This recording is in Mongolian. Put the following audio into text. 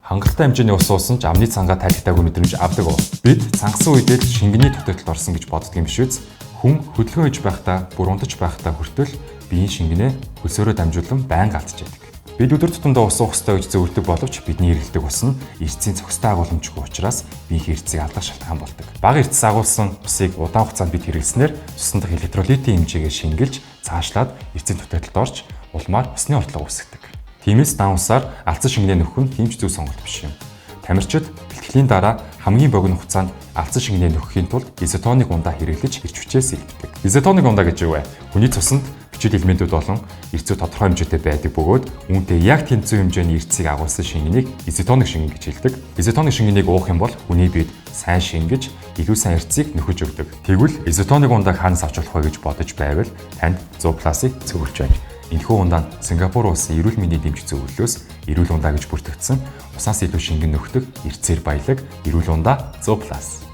Хангалттай хэмжээний ус уусан ч амны цангаа тайлхтайг мэдрэмж авдаг уу? Бид цангасан үедээ л шингэний төтөөлөлд орсон гэж боддог юм биш үү? Хүн хөдөлгөөн хийж байхдаа, бүр унтаж байхдаа хүртэл биеийн шингэнээ хөлсөөрөө дамжуулан байнга алдж байдаг. Бид өдөр тутамдаа ус уух ёстой гэж зөвлөдөг боловч бидний эргэлдэг ус нь эрчсийн цогцтой агуулмжгүй учраас биеийн эрчсийг алдах шалтгаан болдог. Бага эрчс агуулсан усыг удаан хугацаанд бид хэрэглэснээр цусны дахь электролитийн хэмжээгээ шингэлж цаашлаад эрчсийн төтөөлөлд орж улмаар усны ордлого үүсгэдэг. Тиймээс дан усаар алдсан шингэнээ нөхөх нь хэмж зөв сонголт биш юм. Тамирчид бэлтгэлийн дараа хамгийн богино хугацаанд алдсан шингэнээ нөхөхийн тулд изотоник ундаа хэрэглэж эрч хүчээс сэлбэдэг. Изотоник ундаа гэж юу вэ? Хүний цуснд бичил элементүүд болон эрчүүд тодорхой хэмжээтэй байдаг бөгөөд үүнтэй яг тэнцүү хэмжээний эрчсийг агуулсан шингэнийг изотоник шингэн гэж хэлдэг. Изотоник шингэнийг уух юм бол хүний биед сайн шингэж, илүү сайн эрчсийг нөхөж өгдөг. Тэгвэл изотоник ундааг хаанаас авч болох вэ гэж бодож байвал танд 100+-ыг зөвлөж байна. Энэхүү ундаа нь Сингапур улсын эрүүл мэндийн дэмжих зөвлөлөөс эрүүл ундаа гэж бүртгэгдсэн усаас илүү шингэн нөхдөг эрчсээр баялаг эрүүл ундаа 100+.